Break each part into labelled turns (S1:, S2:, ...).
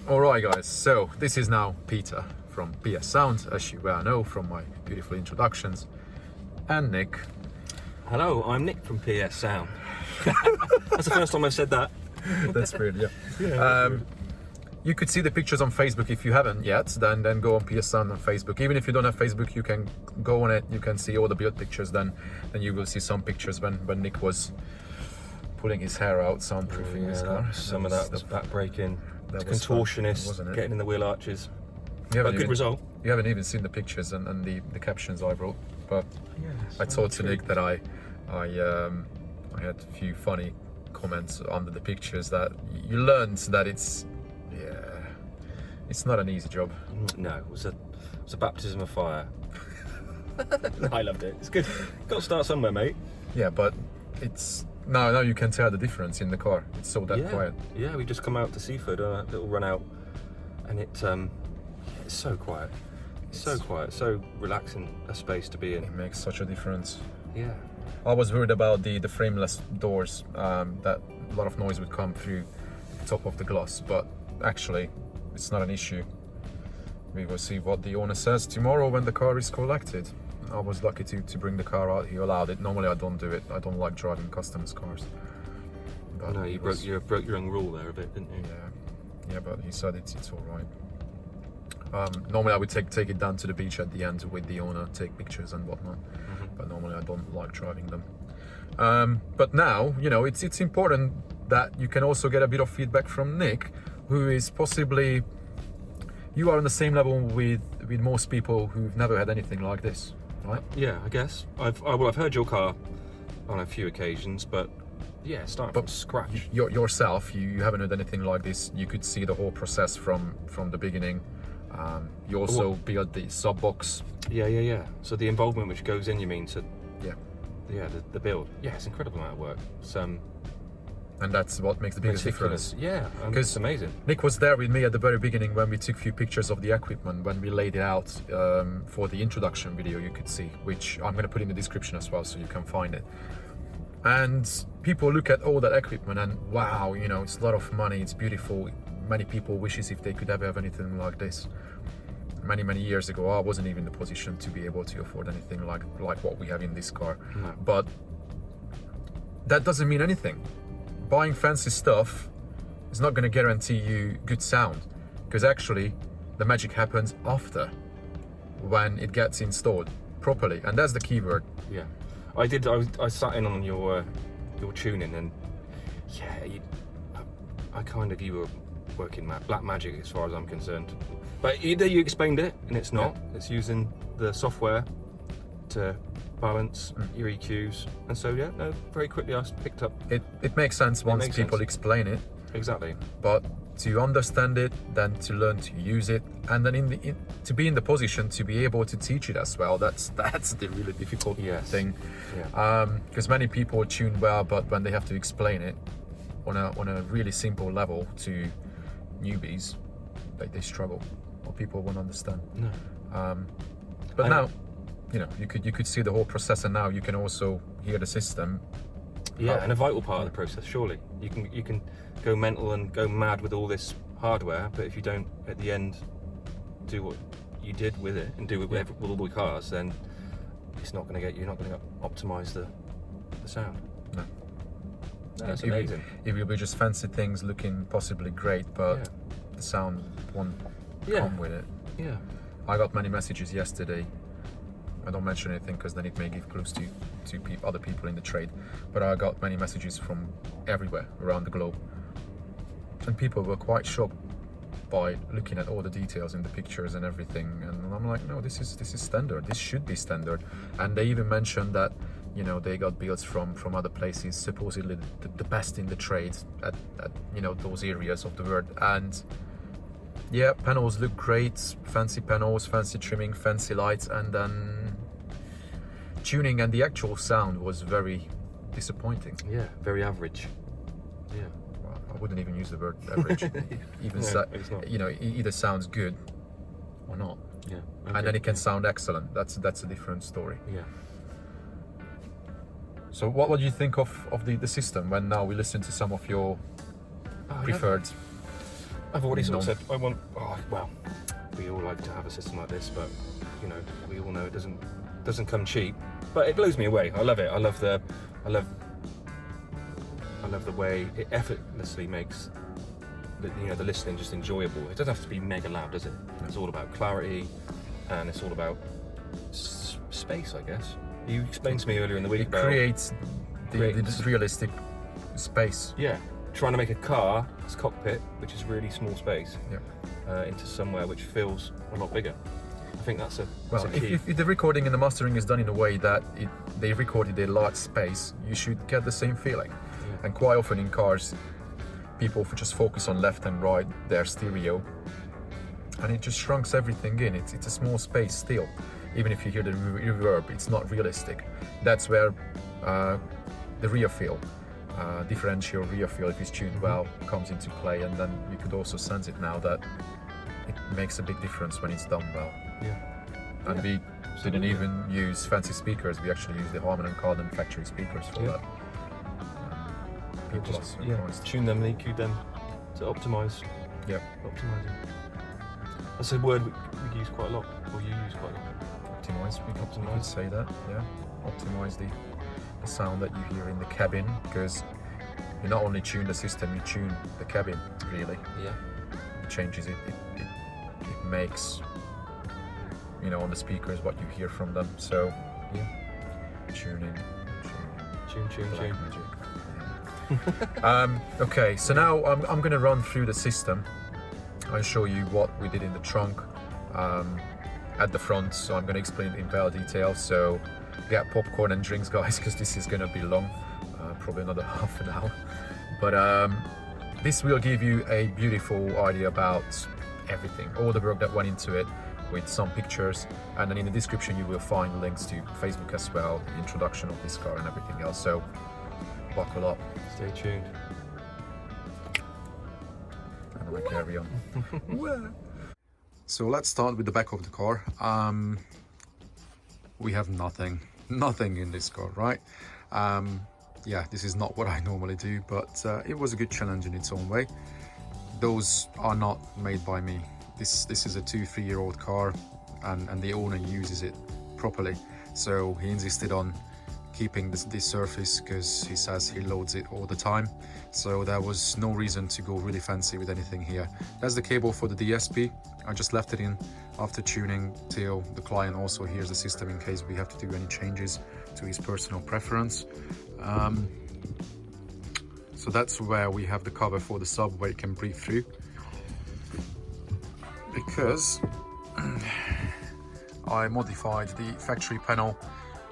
S1: Alright guys, so this is now Peter from PS Sound, as you well know from my beautiful introductions, and Nick.
S2: Hello, I'm Nick from PS Sound. That's the first time I've said that.
S1: That's weird, yeah. You could see the pictures on Facebook. If you haven't yet, then go on PS Sound on Facebook. Even if you don't have Facebook, you can go on it, you can see all the build pictures, then you will see some pictures when Nick was pulling his hair out, soundproofing his car.
S2: Some of that was back breaking,
S1: that was
S2: contortionist,
S1: wasn't it?
S2: Getting in the wheel arches.
S1: You
S2: But good result.
S1: You haven't even seen the pictures and the captions I wrote, but I told to Nick that I had a few funny comments under the pictures, that you learned that it's not an easy job.
S2: No, it was a baptism of fire. I loved it. It's good. Got to start somewhere, mate.
S1: Yeah, but it's now you can tell the difference in the car. It's so quiet.
S2: Yeah, we just come out to Seaford on a little run out, and it's so quiet. So quiet, so relaxing a space to be in.
S1: It makes such a difference.
S2: Yeah.
S1: I was worried about the frameless doors, that a lot of noise would come through the top of the glass, but actually it's not an issue. We will see what the owner says tomorrow when the car is collected. I was lucky to bring the car out. He allowed it. Normally I don't do it. I don't like driving customers' cars. But
S2: no, you broke your own rule there a bit, didn't you?
S1: Yeah, but he said it's all right. Normally I would take it down to the beach at the end with the owner, take pictures and whatnot. But normally I don't like driving them. But now, it's important that you can also get a bit of feedback from Nick, who is possibly, you are on the same level with most people who've never had anything like this, right?
S2: Yeah, I guess. I've heard your car on a few occasions, but yeah, starting from scratch.
S1: Yourself, you haven't heard anything like this. You could see the whole process from the beginning. You also built the sub box.
S2: Yeah. So the involvement which goes in, you mean, to the build. Yeah, it's an incredible amount of work.
S1: And that's what makes the biggest difference.
S2: Yeah, it's amazing.
S1: Nick was there with me at the very beginning when we took a few pictures of the equipment, when we laid it out for the introduction video you could see, which I'm going to put in the description as well so you can find it. And people look at all that equipment and wow, it's a lot of money, it's beautiful. Many people wishes if they could ever have anything like this. Many years ago, I wasn't even in the position to be able to afford anything like what we have in this car.
S2: No.
S1: But that doesn't mean anything. Buying fancy stuff is not going to guarantee you good sound, because actually the magic happens after, when it gets installed properly, and that's the key word.
S2: Yeah, I sat in on your tuning, and yeah, you were working black magic as far as I'm concerned. But either you explained it and it's not. Yeah. It's using the software to balance your EQs, and so very quickly I picked up.
S1: It makes sense once people explain it.
S2: Exactly.
S1: But to understand it, then to learn to use it, and then to be in the position to be able to teach it as well. That's the really difficult thing. Yeah. Because many people tune well, but when they have to explain it on a really simple level to newbies, they struggle, or people won't understand.
S2: No.
S1: But now, you could see the whole process, and now you can also hear the system.
S2: Yeah, and a vital part of the process. Surely you can go mental and go mad with all this hardware, but if you don't at the end do what you did with it and do it with all the cars, then it's not going to you're not going to optimize the sound.
S1: No.
S2: That's amazing.
S1: It will be just fancy things looking possibly great, but the sound won't come with it.
S2: Yeah.
S1: I got many messages yesterday. I don't mention anything because then it may give clues to other people in the trade. But I got many messages from everywhere around the globe, and people were quite shocked by looking at all the details in the pictures and everything. And I'm like, no, this is standard. This should be standard. And they even mentioned that they got builds from other places, supposedly the best in the trade at those areas of the world. And yeah, panels look great, fancy panels, fancy trimming, fancy lights, and then tuning and the actual sound was very disappointing.
S2: Yeah, very average. Yeah.
S1: Well, I wouldn't even use the word average. It either sounds good or not.
S2: Yeah.
S1: Okay. And then it can sound excellent. That's a different story.
S2: Yeah.
S1: So what do you think of the system when now we listen to some of your preferred
S2: I've already sort of said I want. Oh, well, we all like to have a system like this, but you know, we all know it doesn't come cheap. But it blows me away. I love it. I love the way it effortlessly makes the listening just enjoyable. It doesn't have to be mega loud, does it? It's all about clarity, and it's all about space, I guess. You explained to me earlier in the week about
S1: creates the realistic space.
S2: Yeah, trying to make a car's cockpit, which is really small space, into somewhere which feels a lot bigger. I think that's a key.
S1: If the recording and the mastering is done in a way that they recorded a large space, you should get the same feeling. Yeah. And quite often in cars, people just focus on left and right, their stereo, and it just shrinks everything in. It's a small space still. Even if you hear the reverb, it's not realistic. That's where the rear feel, differential rear feel, if it's tuned well, comes into play. And then you could also sense it now that it makes a big difference when it's done well.
S2: Yeah.
S1: And we didn't even use fancy speakers. We actually used the Harman & Kardon factory speakers for that. People
S2: just tune them and EQ them to optimize.
S1: Yeah.
S2: Optimizing. That's a word we use quite a lot, or you use quite a lot.
S1: Optimize. We could say that. Yeah. Optimize the sound that you hear in the cabin, because you not only tune the system, you tune the cabin really.
S2: Yeah.
S1: It changes it. It makes, on the speakers what you hear from them. So
S2: yeah.
S1: Tune.
S2: Magic.
S1: Okay, so now I'm going to run through the system. I'll show you what we did in the trunk at the front, so I'm going to explain it in better detail. So get popcorn and drinks, guys, because this is going to be long, probably another half an hour. But this will give you a beautiful idea about everything, all the work that went into it, with some pictures, and then in the description you will find links to Facebook as well, the introduction of this car and everything else. So buckle up.
S2: Stay tuned.
S1: And I carry on. So let's start with the back of the car. We have nothing in this car, right? Yeah, this is not what I normally do, but it was a good challenge in its own way. Those are not made by me. This is a 2-3-year-old car, and the owner uses it properly. So he insisted on keeping this surface because he says he loads it all the time. So there was no reason to go really fancy with anything here. That's the cable for the DSP. I just left it in after tuning till the client also hears the system in case we have to do any changes to his personal preference. So that's where we have the cover for the sub where it can breathe through. Because I modified the factory panel.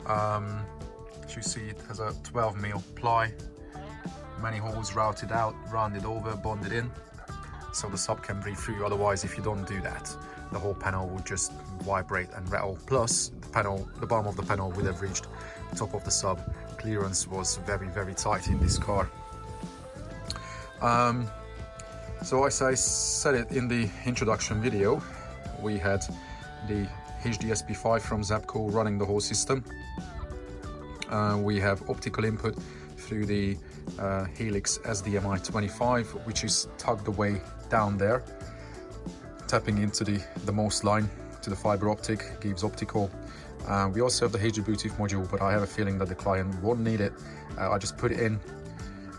S1: As you see, it has a 12mm ply, many holes routed out, rounded over, bonded in, so the sub can breathe through. Otherwise, if you don't do that, the whole panel would just vibrate and rattle. Plus, the bottom of the panel would have reached the top of the sub. Clearance was very, very tight in this car. So as I said it in the introduction video, we had the HDSP5 from Zapco running the whole system. We have optical input through the Helix SDMI 25, which is tucked away down there, tapping into the MOS line to the fiber optic, gives optical. We also have the HD Bluetooth module, but I have a feeling that the client won't need it. I just put it in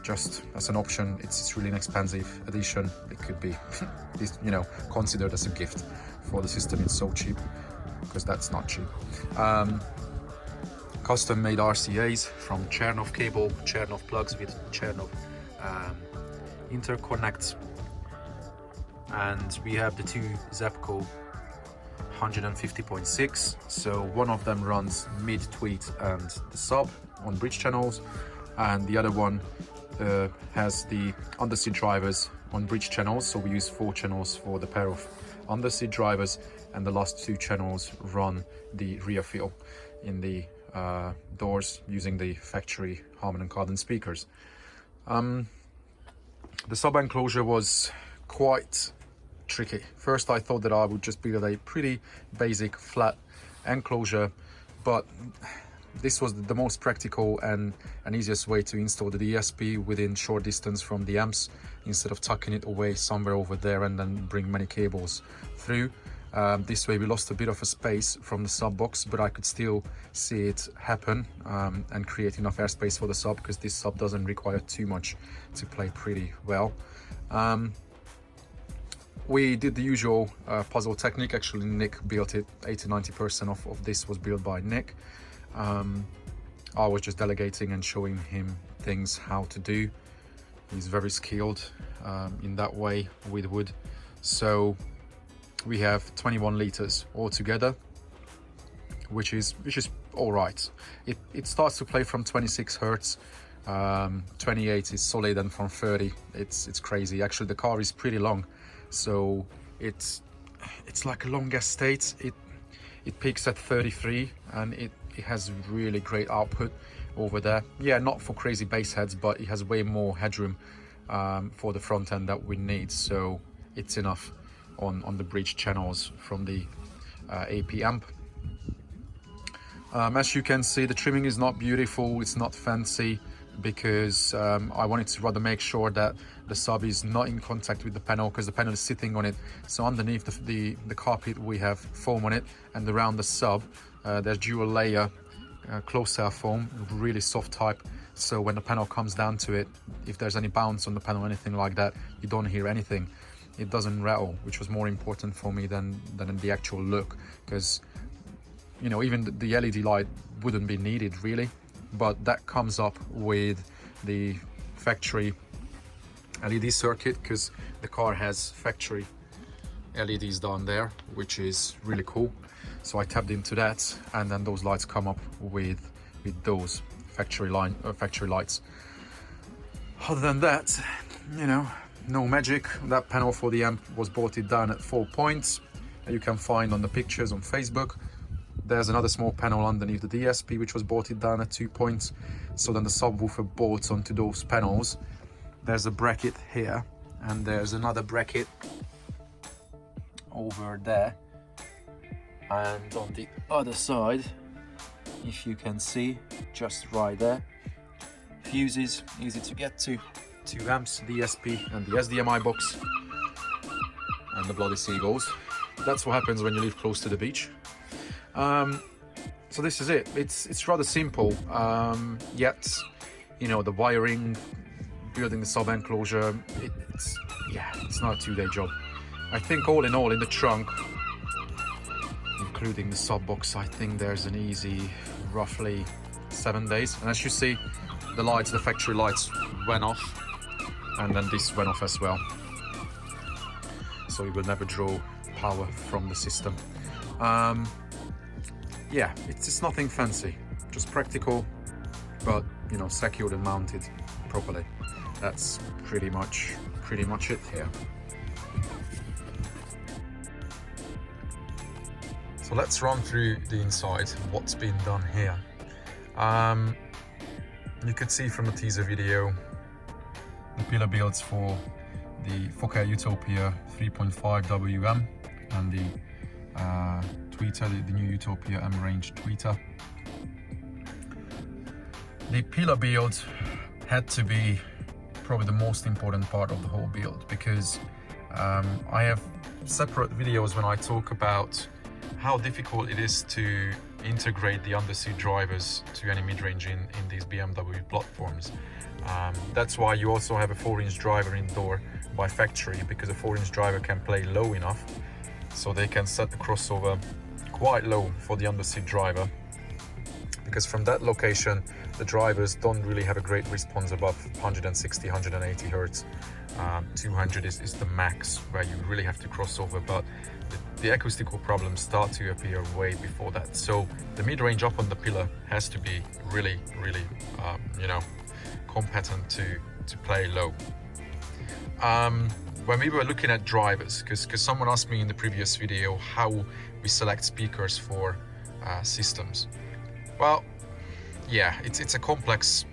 S1: just as an option. It's really an expensive addition. It could be considered as a gift for the system. It's so cheap, because that's not cheap. Custom made RCAs from Tchernov cable, Tchernov plugs with Tchernov interconnects, and we have the two Zapco 150.6. so one of them runs mid, tweet and the sub on bridge channels, and the other one has the underseat drivers on bridge channels. So we use 4 channels for the pair of underseat drivers, and the last 2 channels run the rear fill in the doors using the factory Harman & Kardon speakers. The sub enclosure was quite tricky. First I thought that I would just build a pretty basic flat enclosure, but this was the most practical and easiest way to install the DSP within short distance from the amps, instead of tucking it away somewhere over there and then bring many cables through. This way we lost a bit of a space from the sub box, but I could still see it happen and create enough airspace for the sub, because this sub doesn't require too much to play pretty well. We did the usual puzzle technique. Actually, Nick built it. 80-90% of this was built by Nick. I was just delegating and showing him things how to do. He's very skilled in that way with wood. So we have 21 liters altogether, which is all right. It starts to play from 26 hertz. 28 is solid, and from 30 it's crazy. Actually, the car is pretty long, so it's like a long gas state. It peaks at 33, and it has really great output over there. Yeah, not for crazy bass heads, but it has way more headroom for the front end that we need, so it's enough on the bridge channels from the AP amp. As you can see, the trimming is not beautiful, it's not fancy, because I wanted to rather make sure that the sub is not in contact with the panel, because the panel is sitting on it. So underneath the carpet we have foam on it, and around the sub there's dual layer closed cell foam, really soft type. So when the panel comes down to it, if there's any bounce on the panel or anything like that, you don't hear anything. It doesn't rattle, which was more important for me than the actual look, because you know, even the LED light wouldn't be needed really, but that comes up with the factory LED circuit, because the car has factory LEDs down there, which is really cool. So I tapped into that, and then those lights come up with those factory lights. Other than that, you know, no magic. That panel for the amp was bolted down at 4 points. You can find on the pictures on Facebook. There's another small panel underneath the DSP which was bolted down at 2 points. So then the subwoofer bolts onto those panels. There's a bracket here, and there's another bracket over there. And on the other side, if you can see, just right there, fuses, easy to get to, 2 amps, DSP and the SDMI box, and the bloody seagulls. That's what happens when you live close to the beach. So this is it. It's rather simple, yet you know, the wiring, building the sub enclosure, it's not a 2-day job. I think all in all, in the trunk, including the sub box, I think there's an easy roughly 7 days. And as you see, the lights, the factory lights went off, and then this went off as well, so it will never draw power from the system. Yeah, it's nothing fancy, just practical, but you know, secured and mounted properly. That's pretty much it here. So let's run through the inside, what's been done here. You could see from the teaser video the pillar builds for the 4K Utopia 3.5 WM and the tweeter, the new Utopia M range tweeter. The pillar build had to be probably the most important part of the whole build, because I have separate videos when I talk about how difficult it is to integrate the underseat drivers to any mid-range in these BMW platforms. That's why you also have a 4-inch driver indoor by factory, because a 4-inch driver can play low enough so they can set the crossover quite low for the underseat driver, because from that location the drivers don't really have a great response above 160, 180 hertz. 200 is the max where you really have to cross over, but the acoustical problems start to appear way before that. So the mid-range up on the pillar has to be really you know, competent to play low. When we were looking at drivers, because someone asked me in the previous video how we select speakers for systems. Well, yeah, it's a complex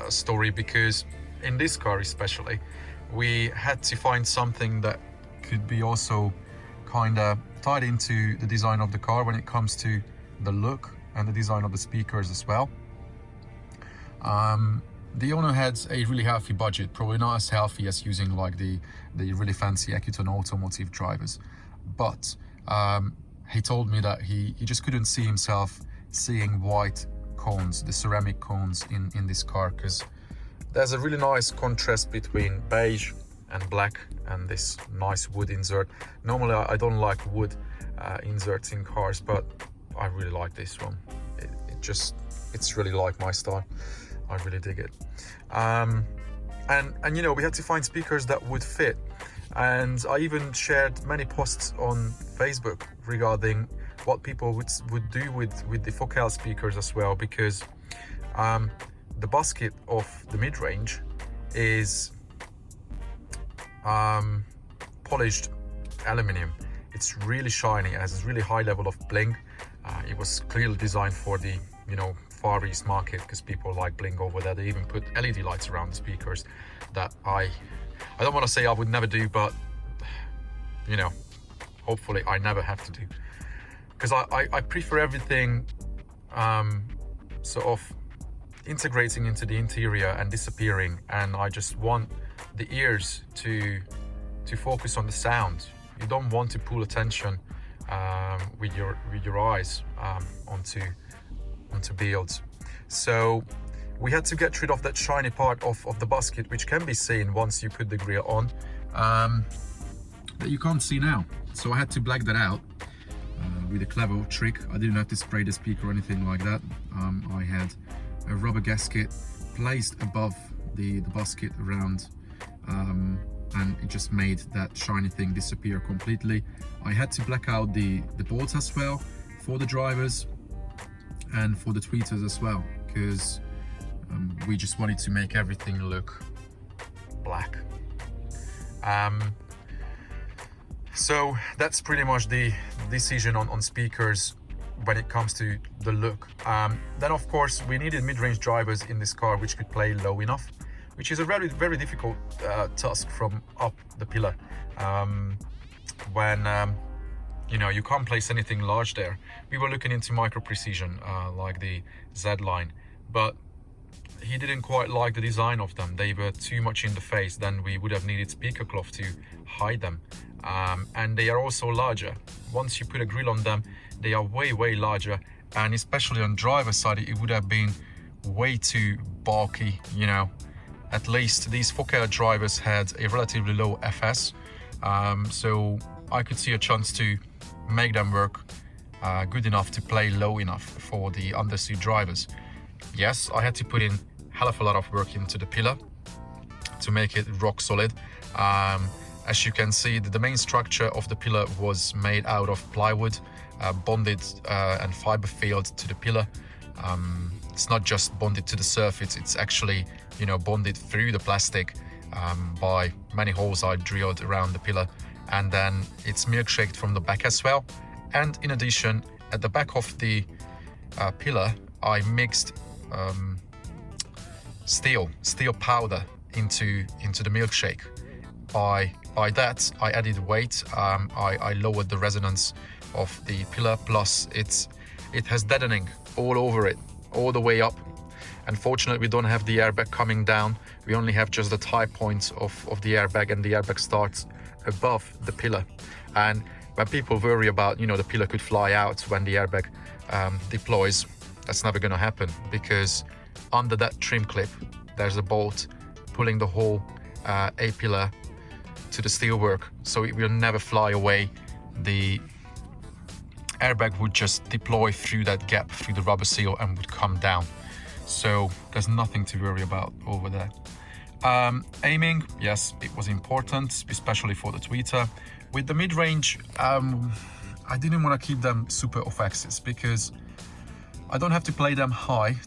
S1: story, because in this car especially, we had to find something that could be also kind of tied into the design of the car when it comes to the look and the design of the speakers as well. The owner had a really healthy budget, probably not as healthy as using like the really fancy Accutone automotive drivers, but he told me that he just couldn't see himself seeing white cones, the ceramic cones in this car, because there's a really nice contrast between beige and black and this nice wood insert. Normally I don't like wood inserts in cars, but I really like this one. It's really like my style. I really dig it. And you know, we had to find speakers that would fit, and I even shared many posts on Facebook regarding what people would do with the focal speakers as well, because the basket of the mid-range is polished aluminium. It's really shiny, it has a really high level of bling. It was clearly designed for the, you know, Far East market, because people like bling over there. They even put LED lights around the speakers that I don't want to say I would never do, but you know, hopefully I never have to do, because I prefer everything sort of integrating into the interior and disappearing, and I just want the ears to focus on the sound. You don't want to pull attention with your eyes onto builds. So we had to get rid of that shiny part of the basket, which can be seen once you put the grille on, that you can't see now. So I had to black that out with a clever trick. I didn't have to spray the speaker or anything like that. I had a rubber gasket placed above the basket around, and it just made that shiny thing disappear completely. I had to black out the boards as well for the drivers and for the tweeters as well, because we just wanted to make everything look black. So that's pretty much the decision on speakers when it comes to the look. Then of course we needed mid-range drivers in this car which could play low enough, which is a very, very difficult task from up the pillar. When you know, you can't place anything large there. We were looking into micro precision like the Z line, but he didn't quite like the design of them. They were too much in the face. Then we would have needed speaker cloth to hide them, and they are also larger. Once you put a grill on them, they are way larger, and especially on driver's side it would have been way too bulky, you know. At least these focal drivers had a relatively low FS, so I could see a chance to make them work good enough to play low enough for the underseat drivers. Yes, I had to put in hell of a lot of work into the pillar to make it rock solid. As you can see, the main structure of the pillar was made out of plywood, bonded and fiber filled to the pillar. It's not just bonded to the surface, it's actually, you know, bonded through the plastic by many holes I drilled around the pillar, and then it's milkshaked from the back as well. And in addition, at the back of the pillar, I mixed steel powder into the milkshake. By that, I added weight. I lowered the resonance of the pillar. Plus, it has deadening all over it, all the way up. Unfortunately, we don't have the airbag coming down. We only have just the tie points of the airbag, and the airbag starts above the pillar. And when people worry about, you know, the pillar could fly out when the airbag deploys, that's never going to happen, because under that trim clip there's a bolt pulling the whole A-pillar to the steelwork, so it will never fly away. The airbag would just deploy through that gap, through the rubber seal, and would come down. So there's nothing to worry about over there. Aiming, yes, it was important, especially for the tweeter. With the mid-range, I didn't want to keep them super off axis, because I don't have to play them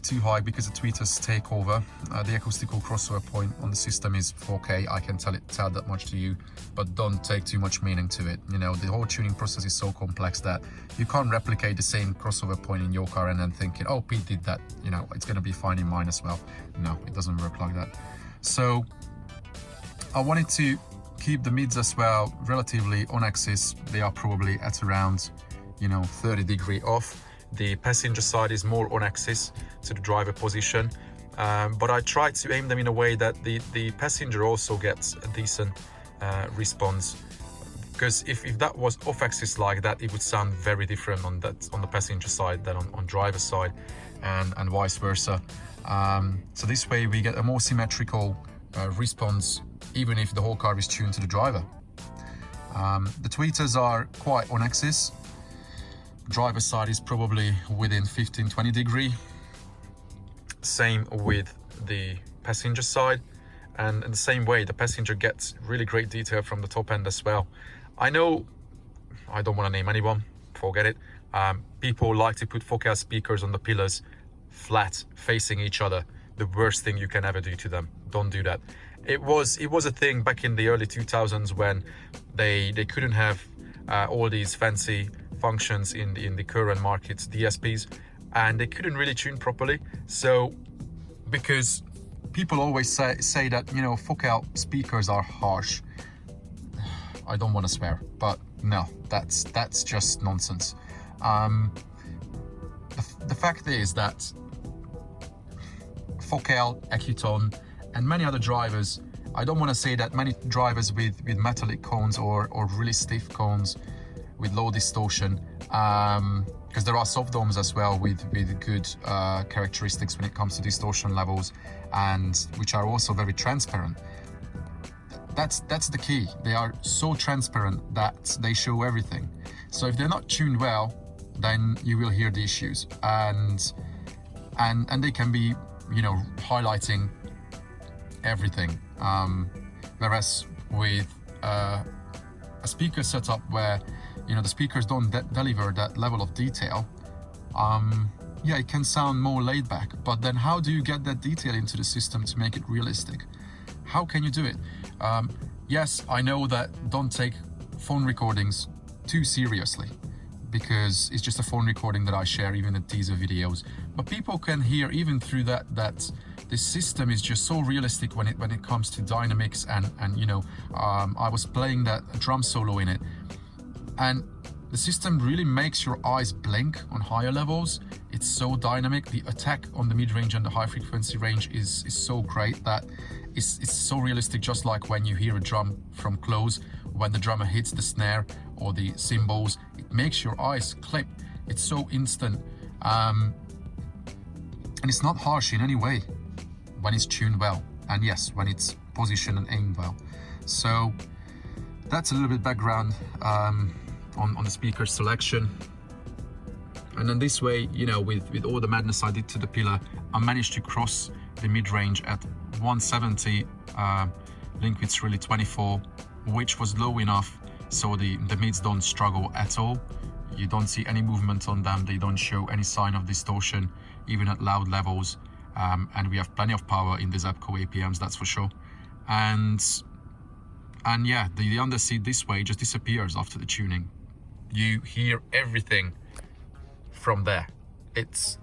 S1: too high, because the tweeters take over. The acoustical crossover point on the system is 4K, I can tell that much to you, but don't take too much meaning to it. You know, the whole tuning process is so complex that you can't replicate the same crossover point in your car and then thinking, oh, Pete did that, you know, it's going to be fine in mine as well. No, it doesn't work like that. So I wanted to keep the mids as well relatively on axis. They are probably at around, you know, 30 degree off. The passenger side is more on axis to the driver position, but I try to aim them in a way that the passenger also gets a decent response. Because if that was off axis like that, it would sound very different on the passenger side than on driver side, and vice versa. So this way we get a more symmetrical response, even if the whole car is tuned to the driver. The tweeters are quite on axis. Driver side is probably within 15-20 degree. Same with the passenger side, and in the same way the passenger gets really great detail from the top end as well. I know, I don't want to name anyone, forget it. People like to put Focal speakers on the pillars flat facing each other. The worst thing you can ever do to them. Don't do that. It was a thing back in the early 2000s when they couldn't have all these fancy functions in the current markets, DSPs, and they couldn't really tune properly. So because people always say that, you know, Focal speakers are harsh. I don't want to swear, but no, that's just nonsense. The fact is that Focal, Accuton, and many other drivers, I don't want to say that many drivers with metallic cones or really stiff cones with low distortion, because there are soft domes as well with good characteristics when it comes to distortion levels, and which are also very transparent. That's the key. They are so transparent that they show everything. So if they're not tuned well, then you will hear the issues, and they can be, you know, highlighting everything. Whereas with a speaker setup where, you know, the speakers don't deliver that level of detail, yeah, it can sound more laid back. But then how do you get that detail into the system to make it realistic? How can you do it? Yes, I know that don't take phone recordings too seriously, because it's just a phone recording that I share, even the teaser videos. But people can hear even through that this system is just so realistic when it comes to dynamics, and you know, I was playing that drum solo in it, and the system really makes your eyes blink on higher levels. It's so dynamic. The attack on the mid-range and the high frequency range is so great that it's so realistic, just like when you hear a drum from close, when the drummer hits the snare or the cymbals, it makes your eyes clip. It's so instant, and it's not harsh in any way when it's tuned well, and yes, when it's positioned and aimed well. So that's a little bit background on the speaker selection. And then this way, you know, with all the madness I did to the pillar, I managed to cross the mid-range at 170, link width's really 24, which was low enough so the mids don't struggle at all. You don't see any movement on them. They don't show any sign of distortion, even at loud levels. And we have plenty of power in the Zapco APMs, that's for sure. And yeah, the underseat this way just disappears after the tuning. You hear everything from there. It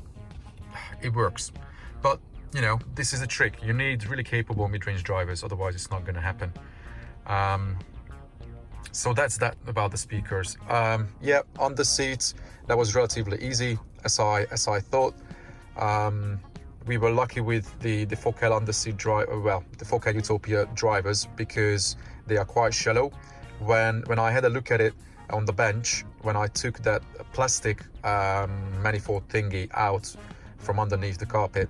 S1: works. But you know, this is a trick. You need really capable mid-range drivers, otherwise it's not going to happen. So that's that about the speakers. Yeah, on the seats, that was relatively easy, as I thought. We were lucky with the Focal underseat driver, well, the Focal Utopia drivers, because they are quite shallow. When I had a look at it on the bench, when I took that plastic manifold thingy out from underneath the carpet,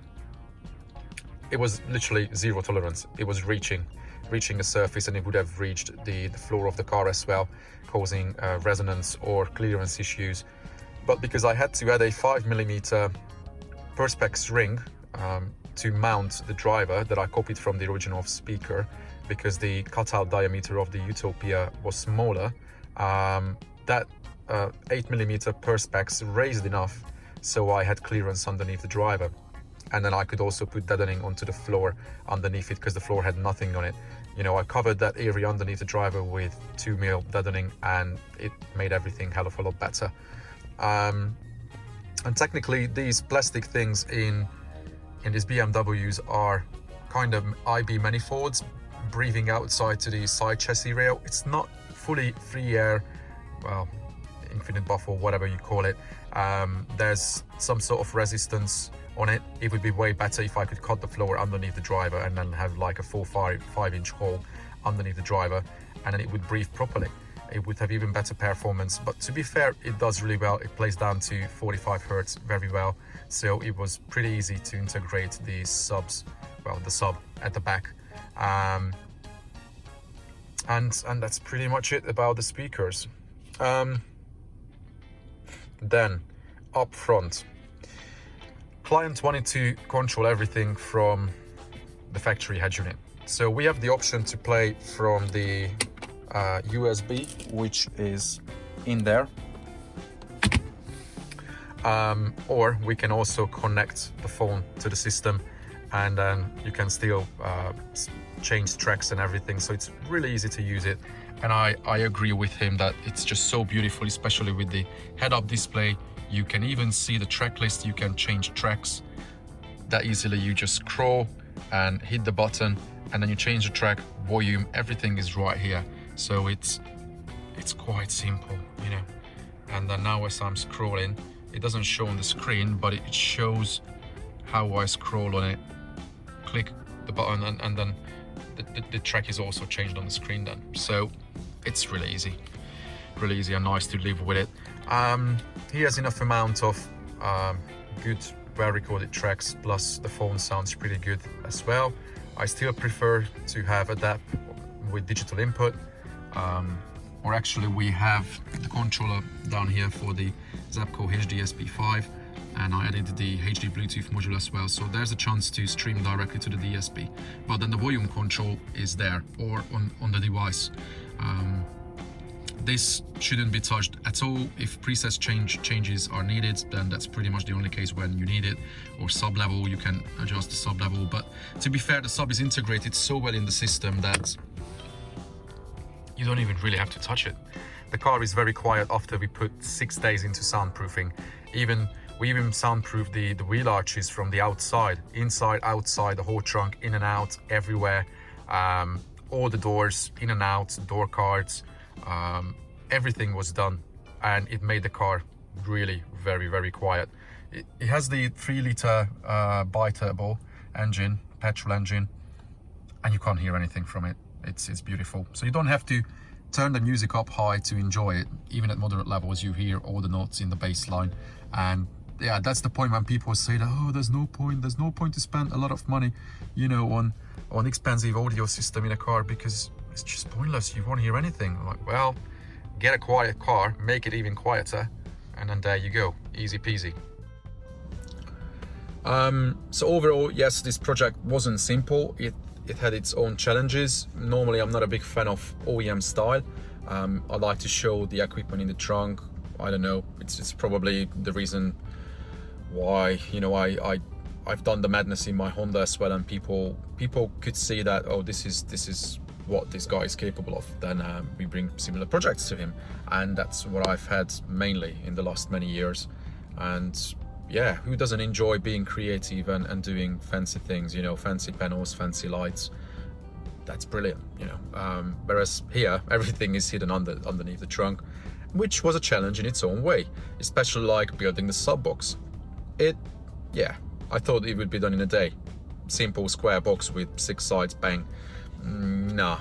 S1: it was literally zero tolerance. It was reaching a surface, and it would have reached the floor of the car as well, causing resonance or clearance issues. But because I had to add a 5mm Perspex ring to mount the driver that I copied from the original speaker, because the cutout diameter of the Utopia was smaller, that 8mm Perspex raised enough so I had clearance underneath the driver. And then I could also put deadening onto the floor underneath it, because the floor had nothing on it. You know, I covered that area underneath the driver with 2mm deadening, and it made everything hell of a lot better. And technically, these plastic things in these BMWs are kind of IB manifolds breathing outside to the side chassis rail. It's not fully free air, well, infinite buffer, whatever you call it. There's some sort of resistance on it. It would be way better if I could cut the floor underneath the driver and then have like a 5-inch hole underneath the driver, and then it would breathe properly. It would have even better performance, but to be fair, it does really well. It plays down to 45 Hertz very well, so it was pretty easy to integrate the subs, well, the sub at the back. And that's pretty much it about the speakers. Then up front, client wanted to control everything from the factory head unit, so we have the option to play from the USB, which is in there, or we can also connect the phone to the system, and then you can still change tracks and everything, so it's really easy to use it. And I agree with him that it's just so beautiful, especially with the head-up display. You can even see the track list, you can change tracks that easily. You just scroll and hit the button, and then you change the track, volume, everything is right here. So it's quite simple, you know. And then now as I'm scrolling, it doesn't show on the screen, but it shows how I scroll on it. Click the button, and then the track is also changed on the screen then. So it's really easy and nice to live with it. He has enough amount of good, well-recorded tracks, plus the phone sounds pretty good as well. I still prefer to have a DAP with digital input, or actually we have the controller down here for the Zapco HD SP5, and I added the HD Bluetooth module as well, so there's a chance to stream directly to the DSP, but then the volume control is there or on the device. This shouldn't be touched at all. If presets changes are needed, then that's pretty much the only case when you need it, or sub level, you can adjust the sub level. But to be fair, the sub is integrated so well in the system that you don't even really have to touch it. The car is very quiet after we put 6 days into soundproofing. We even soundproofed the wheel arches from the outside, inside, outside, the whole trunk, in and out, everywhere. All the doors, in and out, door cards, everything was done, and it made the car really very, very quiet. It has the 3-liter bi-turbo engine, petrol engine, and you can't hear anything from it. It's beautiful. So you don't have to turn the music up high to enjoy it. Even at moderate levels, you hear all the notes in the bass line. And yeah, that's the point when people say that, oh, there's no point to spend a lot of money, you know, on expensive audio system in a car, because it's just pointless. You won't hear anything. I'm like, well, get a quiet car, make it even quieter, and then there you go, easy peasy. So overall, yes, this project wasn't simple. It had its own challenges. Normally, I'm not a big fan of OEM style. I like to show the equipment in the trunk. I don't know. It's probably the reason why, you know, I've done the madness in my Honda as well, and people could see that, oh, this is what this guy is capable of. Then we bring similar projects to him, and that's what I've had mainly in the last many years. And yeah, who doesn't enjoy being creative and doing fancy things, you know, fancy panels, fancy lights? That's brilliant, you know. Whereas here, everything is hidden underneath the trunk, which was a challenge in its own way, especially like building the sub box. Yeah, I thought it would be done in a day. Simple square box with 6 sides, bang. Nah.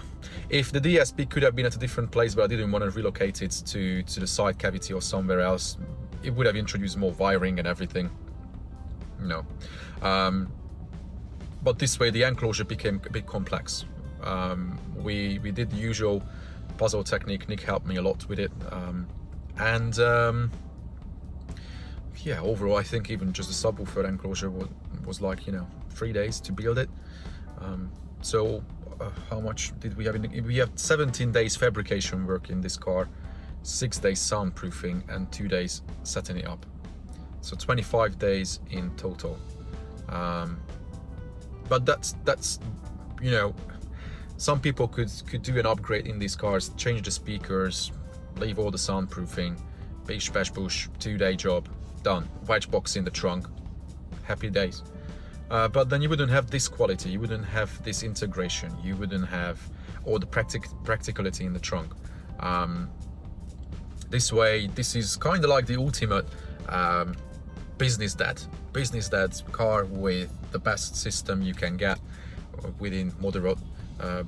S1: If the DSP could have been at a different place, but I didn't want to relocate it to the side cavity or somewhere else, it would have introduced more wiring and everything. No. But this way the enclosure became a bit complex. We did the usual puzzle technique. Nick helped me a lot with it. Yeah, overall I think even just the subwoofer enclosure was like, you know, 3 days to build it. So how much did we have? We have 17 days fabrication work in this car, 6 days soundproofing, and 2 days setting it up. So 25 days in total. But that's you know, some people could do an upgrade in these cars, change the speakers, leave all the soundproofing, bish bash bush, 2-day job, done. Wedge box in the trunk, happy days. But then you wouldn't have this quality, you wouldn't have this integration, you wouldn't have all the practicality in the trunk. This way, this is kind of like the ultimate business dad car with the best system you can get within moderate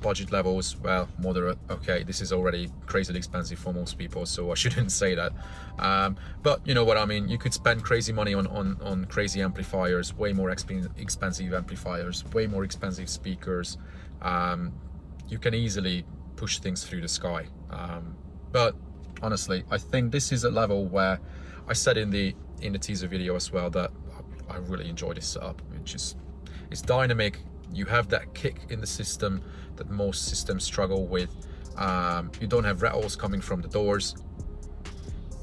S1: budget levels. Well, moderate, okay, this is already crazily expensive for most people, so I shouldn't say that, but you know what I mean. You could spend crazy money on crazy amplifiers, way more expensive amplifiers, way more expensive speakers. You can easily push things through the sky, but honestly, I think this is a level where I said in the teaser video as well that I really enjoy this setup. It's dynamic. You have that kick in the system that most systems struggle with. You don't have rattles coming from the doors.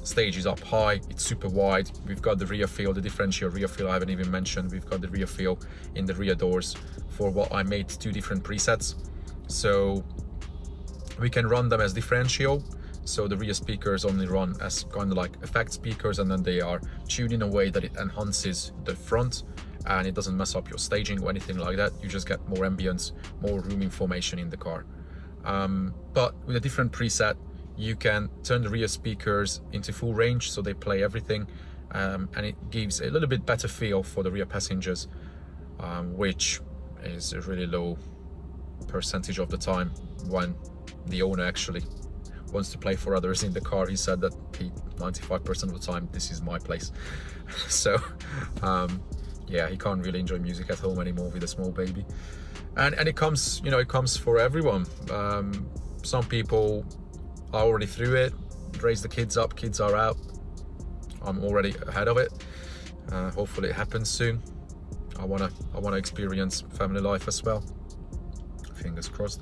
S1: Stage is up high, it's super wide. We've got the rear feel, the differential rear feel I haven't even mentioned. We've got the rear feel in the rear doors for what I made 2 different presets. So we can run them as differential. So the rear speakers only run as kind of like effect speakers, and then they are tuned in a way that it enhances the front and it doesn't mess up your staging or anything like that. You just get more ambience, more room information in the car. But with a different preset, you can turn the rear speakers into full range, so they play everything, and it gives a little bit better feel for the rear passengers, which is a really low percentage of the time when the owner actually wants to play for others in the car. He said that 95% of the time, this is my place. So yeah, he can't really enjoy music at home anymore with a small baby. And it comes, you know, it comes for everyone. Some people are already through it, raise the kids up, kids are out. I'm already ahead of it. Hopefully it happens soon. I wanna experience family life as well. Fingers crossed.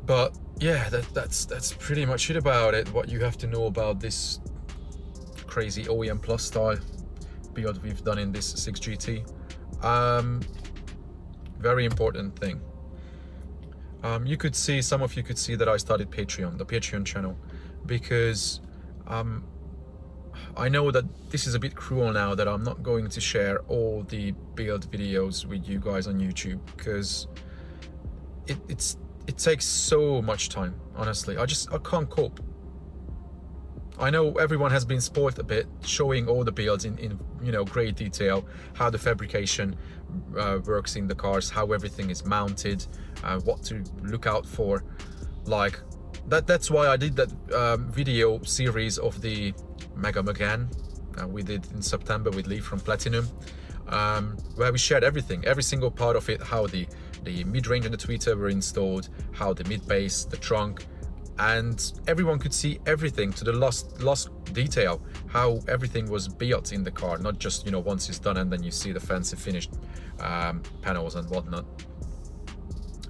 S1: But yeah, that's pretty much it about it. What you have to know about this crazy OEM Plus style build we've done in this 6GT. Very important thing. You could see, some of you could see that I started the Patreon channel, because I know that this is a bit cruel now that I'm not going to share all the build videos with you guys on YouTube, because it takes so much time. Honestly, I can't cope. I know everyone has been spoiled a bit, showing all the builds in you know, great detail, how the fabrication works in the cars, how everything is mounted, what to look out for. Like that's why I did that video series of the Mega Megane we did in September with Lee from Platinum, where we shared everything, every single part of it, how the mid-range and the tweeter were installed, how the mid-bass, the trunk, and everyone could see everything to the last detail, how everything was built in the car, not just, you know, once it's done and then you see the fancy finished panels and whatnot.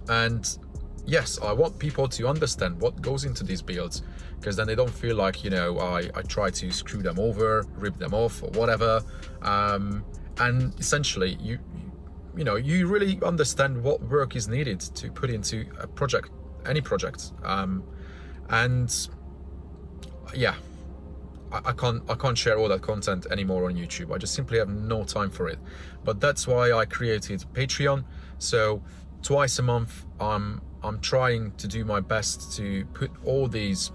S1: And yes, I want people to understand what goes into these builds, because then they don't feel like, you know, I try to screw them over, rip them off or whatever. And essentially you know, you really understand what work is needed to put into a project, any project. And yeah, I can't share all that content anymore on YouTube. I just simply have no time for it. But that's why I created Patreon. So twice a month, I'm trying to do my best to put all these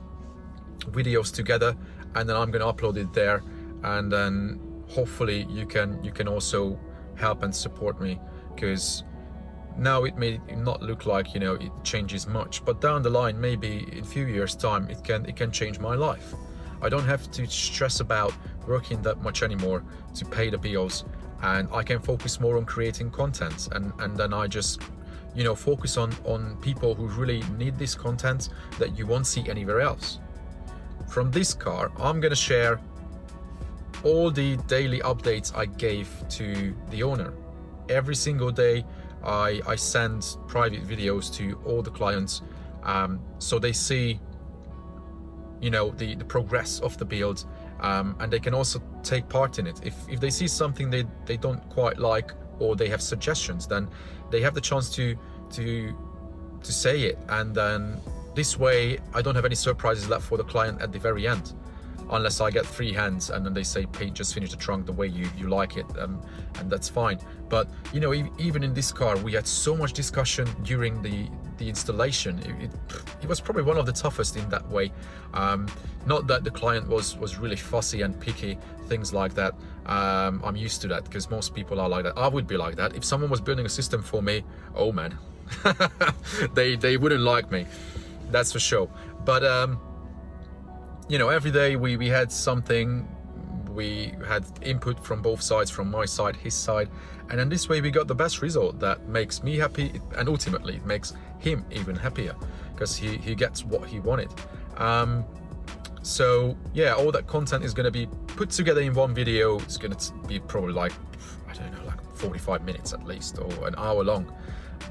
S1: videos together, and then I'm going to upload it there, and then hopefully you can also help and support me, because now it may not look like, you know, it changes much, but down the line, maybe in a few years time, it can change my life. I don't have to stress about working that much anymore to pay the bills, and I can focus more on creating content, and then I just, you know, focus on people who really need this content that you won't see anywhere else. From this car, I'm gonna share all the daily updates I gave to the owner. Every single day I send private videos to all the clients, so they see, you know, the progress of the build, and they can also take part in it. If they see something they don't quite like, or they have suggestions, then they have the chance to say it, and then this way I don't have any surprises left for the client at the very end. unless I get free hands and then they say, Pete, just finish the trunk the way you like it, and that's fine. But you know, even in this car, we had so much discussion during the installation. It was probably one of the toughest in that way. Not that the client was really fussy and picky, things like that. I'm used to that because most people are like that. I would be like that if someone was building a system for me. Oh man, they wouldn't like me, that's for sure. But you know, every day we had something, we had input from both sides, from my side, his side, and in this way we got the best result that makes me happy, and ultimately it makes him even happier because he gets what he wanted. So yeah, all that content is going to be put together in one video. It's going to be probably like, I don't know, like 45 minutes at least, or an hour long,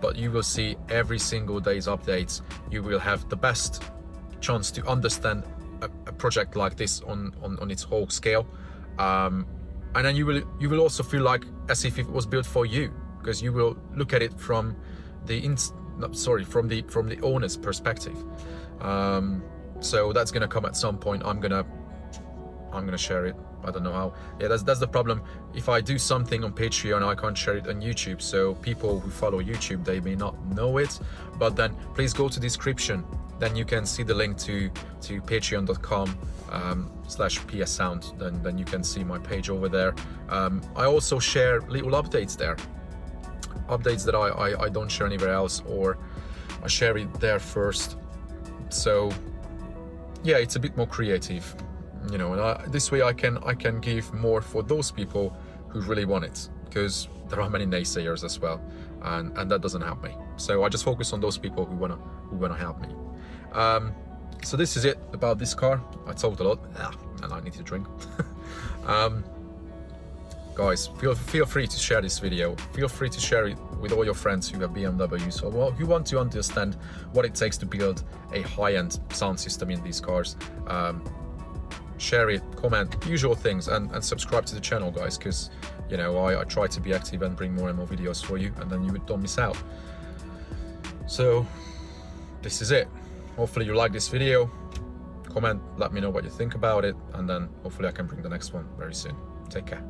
S1: but you will see every single day's updates. You will have the best chance to understand a project like this on its whole scale, and then you will also feel like as if it was built for you, because you will look at it from from the owner's perspective. So that's gonna come at some point. I'm gonna share it. I don't know how. Yeah, that's the problem. If I do something on Patreon, I can't share it on YouTube. So people who follow YouTube, they may not know it. But then please go to description. Then you can see the link to patreon.com/pssound. Then you can see my page over there. I also share little updates there. Updates that I don't share anywhere else, or I share it there first. So yeah, it's a bit more creative, you know, and this way I can give more for those people who really want it, because there are many naysayers as well, and that doesn't help me. So I just focus on those people who wanna help me. So this is it about this car. I talked a lot, and I need to drink. Guys, feel free to share this video. Feel free to share it with all your friends who have BMWs, or who want to understand what it takes to build a high-end sound system in these cars. Share it, comment, usual things, and subscribe to the channel, guys, because you know I try to be active and bring more and more videos for you, and then you don't miss out. So this is it. Hopefully you like this video. Comment, let me know what you think about it, and then hopefully I can bring the next one very soon. Take care.